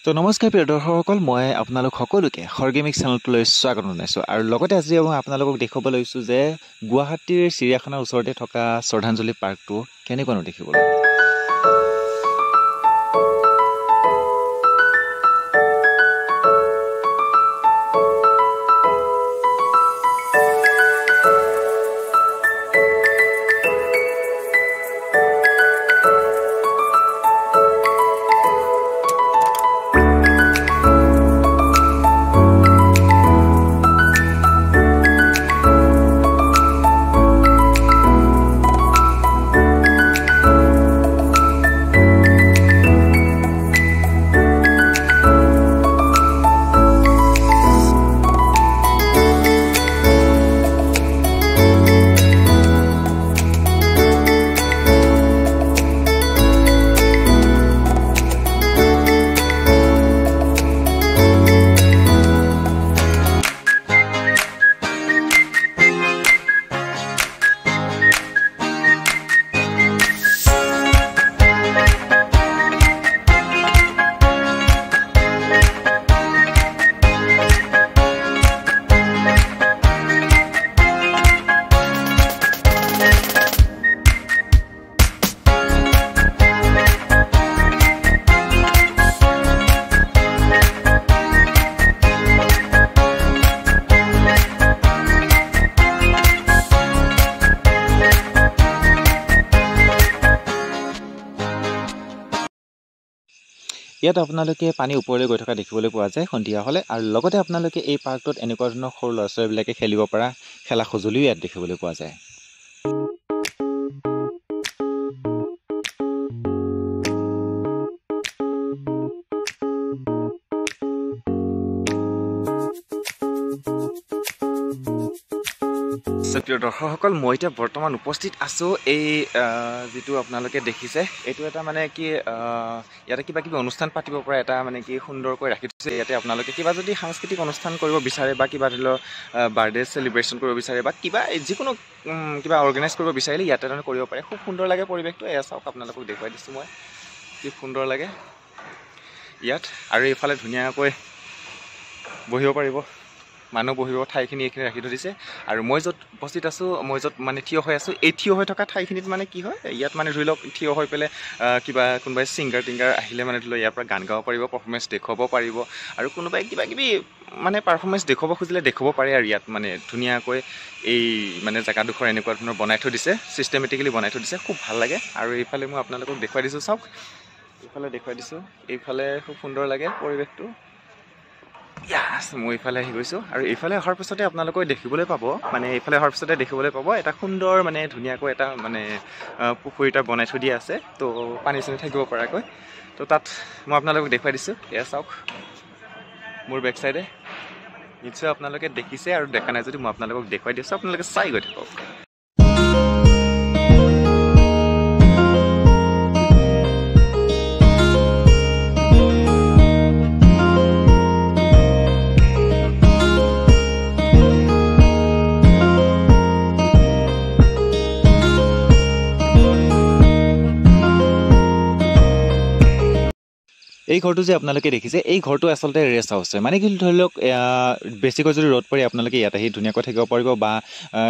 তো নমস্কাৰ প্ৰিয় দৰ্শকসকল, মই আপোনালোক সকলোকে খৰগেমিক চেনেলটোলৈ স্বাগত জনাইছোঁ। আৰু লগতে আজি মই আপোনালোকক দেখুৱাব লৈছোঁ যে গুৱাহাটীৰ চিৰিয়াখানাৰ ওচৰতে থকা শ্ৰদ্ধাঞ্জলি পাৰ্কটো কেনেকুৱানো দেখিবলৈ। ইয়াত আপোনালোকে পানী ওপৰলৈ গৈ থকা দেখিবলৈ পোৱা যায় সন্ধিয়া হ'লে। আৰু লগতে আপোনালোকে এই পাৰ্কটোত এনেকুৱা ধৰণৰ সৰু ল'ৰা ছোৱালীবিলাকে খেলিব পৰা খেলা সঁজুলিও ইয়াত দেখিবলৈ পোৱা যায়। প্ৰিয় দৰ্শকসকল, মই এতিয়া বৰ্তমান উপস্থিত আছোঁ এই যিটো আপোনালোকে দেখিছে, এইটো এটা মানে কি ইয়াতে কিবা কিবি অনুষ্ঠান পাতিব পৰা এটা মানে কি সুন্দৰকৈ ৰাখি থৈছে। ইয়াতে আপোনালোকে কিবা যদি সাংস্কৃতিক অনুষ্ঠান কৰিব বিচাৰে বা কিবা ধৰি লওক বাৰ্থডে চেলিব্ৰেশ্যন কৰিব বিচাৰে বা কিবা যিকোনো কিবা অৰ্গেনাইজ কৰিব বিচাৰিলে ইয়াতে তাৰমানে কৰিব পাৰে। খুব সুন্দৰ লাগে পৰিৱেশটো। এয়া চাওক, আপোনালোকক দেখুৱাই দিছোঁ মই, কি সুন্দৰ লাগে ইয়াত। আৰু এইফালে ধুনীয়াকৈ বহিব পাৰিব, মানুহ বহিব ঠাইখিনি এইখিনি ৰাখি থৈ দিছে। আৰু মই য'ত উপস্থিত আছোঁ, মই য'ত মানে থিয় হৈ আছোঁ, এই থিয় হৈ থকা ঠাইখিনিত মানে কি হয়, ইয়াত মানে ধৰি লওক থিয় হৈ পেলাই কিবা কোনোবাই ছিংগাৰ টিংগাৰ আহিলে মানে ধৰি লওক ইয়াৰ পৰা গান গাব পাৰিব, পাৰফৰ্মেঞ্চ দেখুৱাব পাৰিব। আৰু কোনোবাই কিবা কিবি মানে পাৰফৰ্মেঞ্চ দেখুৱাব খুজিলে দেখুৱাব পাৰে। আৰু ইয়াত মানে ধুনীয়াকৈ এই মানে জেগাডোখৰ এনেকুৱা ধৰণৰ বনাই থৈ দিছে, ছিষ্টেমেটিকেলি বনাই থৈ দিছে, খুব ভাল লাগে। আৰু এইফালে মই আপোনালোকক দেখুৱাই দিছোঁ, চাওক এইফালে দেখুৱাই দিছোঁ, এইফালে খুব সুন্দৰ লাগে পৰিৱেশটো। মই এইফালে আহি গৈছোঁ। আৰু এইফালে অহাৰ পিছতে আপোনালোকে দেখিবলৈ পাব, মানে এইফালে অহাৰ পিছতে দেখিবলৈ পাব এটা সুন্দৰ মানে ধুনীয়াকৈ এটা মানে পুখুৰী এটা বনাই থৈ দিয়া আছে, তো পানী চানী থাকিব পৰাকৈ। তো তাত মই আপোনালোকক দেখুৱাই দিছোঁ। এয়া চাওক মোৰ বেক চাইডে, নিশ্চয় আপোনালোকে দেখিছে, আৰু দেখা নাই যদি মই আপোনালোকক দেখুৱাই দিছোঁ, আপোনালোকে চাই গৈ থাকক। এই ঘৰটো যে আপোনালোকে দেখিছে, এই ঘৰটো আচলতে ৰেষ্ট হাউচ হয়। মানে কি ধৰি লওক বেছিকৈ যদি ৰ'দ পৰে আপোনালোকে ইয়াত আহি ধুনীয়াকৈ থাকিব পাৰিব, বা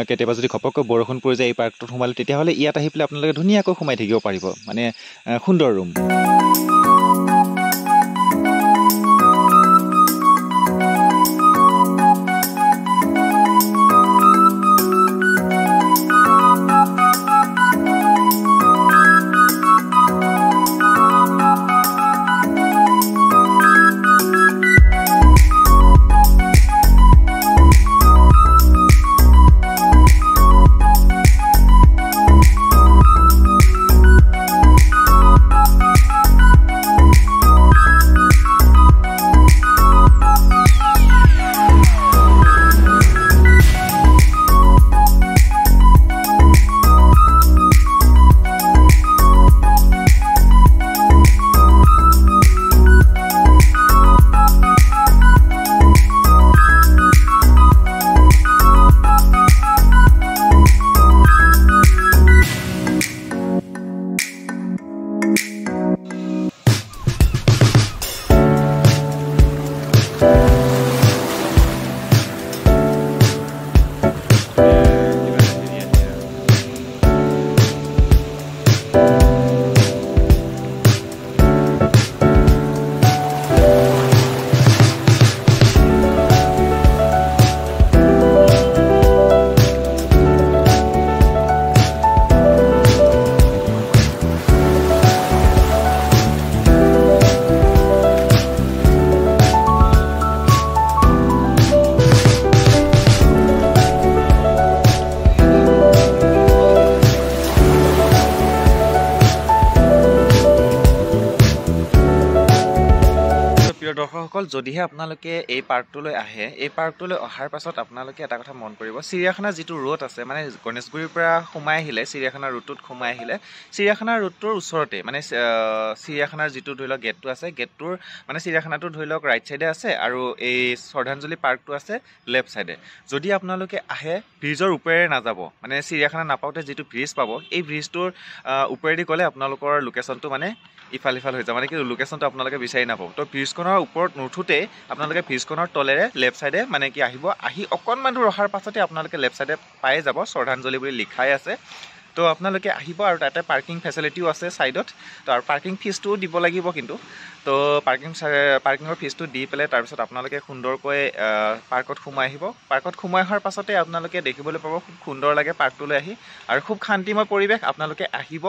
কেতিয়াবা যদি ঘপককৈ বৰষুণ পৰি যায় এই পাৰ্কটোত সোমালে, তেতিয়াহ'লে ইয়াত আহি পেলাই আপোনালোকে ধুনীয়াকৈ সোমাই থাকিব পাৰিব। মানে সুন্দৰ ৰুম। প্ৰিয় দৰ্শকসকল, যদিহে আপোনালোকে এই পাৰ্কটোলৈ আহে, এই পাৰ্কটোলৈ অহাৰ পাছত আপোনালোকে এটা কথা মন কৰিব, চিৰিয়াখানাৰ যিটো ৰোড আছে, মানে গণেশগুৰিৰ পৰা সোমাই আহিলে, চিৰিয়াখানাৰ ৰোডটোত সোমাই আহিলে, চিৰিয়াখানাৰ ৰোডটোৰ ওচৰতে, মানে চিৰিয়াখানাৰ যিটো ধৰি লওক গেটটো আছে, গেটটোৰ মানে চিৰিয়াখানাটো ধৰি লওক ৰাইট চাইডে আছে আৰু এই শ্ৰদ্ধাঞ্জলি পাৰ্কটো আছে লেফ্ট চাইডে। যদি আপোনালোকে আহে, ব্ৰিজৰ ওপৰেৰে নাযাব, মানে চিৰিয়াখানা নাপাওঁতে যিটো ব্ৰিজ পাব, এই ব্ৰিজটোৰ ওপৰেদি গ'লে আপোনালোকৰ লোকেশ্যনটো মানে ইফাল হৈ যায়, মানে কি লোকেশ্যনটো আপোনালোকে বিচাৰি নাপাব। তো ব্ৰিজখনৰ ওপৰত নুঠোঁতেই আপোনালোকে ব্ৰিজখনৰ তলেৰে লেফ্ট চাইডে মানে কি আহিব, আহি অকণমান দূৰ অহাৰ পাছতে আপোনালোকে লেফ্ট চাইডে পাই যাব, শ্ৰদ্ধাঞ্জলি বুলি লিখাই আছে। তো আপোনালোকে আহিব আৰু তাতে পাৰ্কিং ফেচিলিটিও আছে ছাইডত। তো আৰু পাৰ্কিং ফিজটোও দিব লাগিব কিন্তু। তো পাৰ্কিঙৰ ফিজটো দি পেলাই তাৰপিছত আপোনালোকে সুন্দৰকৈ পাৰ্কত সোমাই আহিব। পাৰ্কত সোমাই অহাৰ পাছতে আপোনালোকে দেখিবলৈ পাব খুব সুন্দৰ লাগে পাৰ্কটোলৈ আহি, আৰু খুব শান্তিময় পৰিৱেশ। আপোনালোকে আহিব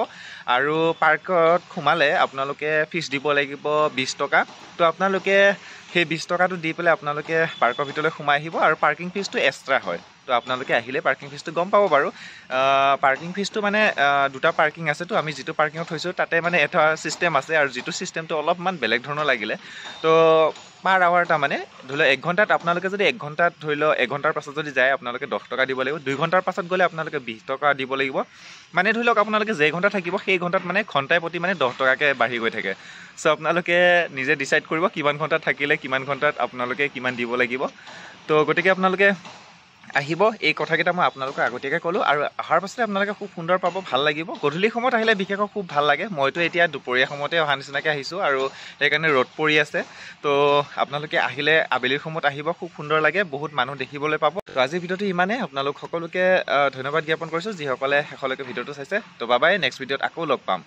আৰু পাৰ্কত সোমালে আপোনালোকে ফিজ দিব লাগিব 20 টকা। তো আপোনালোকে সেই 20 টকাটো দি পেলাই আপোনালোকে পাৰ্কৰ ভিতৰলৈ সোমাই আহিব, আৰু পাৰ্কিং ফিজটো এক্সট্ৰা হয়। তো আপোনালোকে আহিলে পাৰ্কিং ফিজটো গম পাব বাৰু। পাৰ্কিং ফিজটো মানে দুটা পাৰ্কিং আছে। তো আমি যিটো পাৰ্কিঙত থৈছোঁ তাতে মানে এটা ছিষ্টেম আছে, আৰু যিটো ছিষ্টেমটো অলপমান বেলেগ ধৰণৰ লাগিলে। তো পাৰ আৱাৰ তাৰমানে ধৰি লওক 1 ঘণ্টাত আপোনালোকে যদি 1 ঘণ্টাত ধৰি লওক 1 ঘণ্টাৰ পাছত যদি যায় আপোনালোকে 10 টকা দিব লাগিব। 2 ঘণ্টাৰ পাছত গ'লে আপোনালোকে 20 টকা দিব লাগিব। মানে ধৰি লওক আপোনালোকে যে ঘণ্টা থাকিব সেই ঘণ্টাত মানে ঘণ্টাই প্ৰতি মানে 10 টকাকৈ বাঢ়ি গৈ থাকে। চ' আপোনালোকে নিজে ডিচাইড কৰিব কিমান ঘণ্টাত থাকিলে কিমান ঘণ্টাত আপোনালোকে কিমান দিব লাগিব। তো গতিকে আপোনালোকে আহিব। এই কথাকেইটা মই আপোনালোকক আগতীয়াকৈ ক'লোঁ, আৰু অহাৰ পাছতে আপোনালোকে খুব সুন্দৰ পাব, ভাল লাগিব। গধূলি সময়ত আহিলে বিশেষকৈ খুব ভাল লাগে। মইতো এতিয়া দুপৰীয়া সময়তে অহা নিচিনাকৈ আহিছোঁ, আৰু সেইকাৰণে ৰ'দ পৰি আছে। তো আপোনালোকে আহিলে আবেলিৰ সময়ত আহিব, খুব সুন্দৰ লাগে, বহুত মানুহ দেখিবলৈ পাব। তো আজিৰ ভিডিঅ'টো ইমানেই। আপোনালোক সকলোকে ধন্যবাদ জ্ঞাপন কৰিছোঁ যিসকলে শেষলৈকে ভিডিঅ'টো চাইছে। তো বাই বাই, নেক্সট ভিডিঅ'ত আকৌ লগ পাম।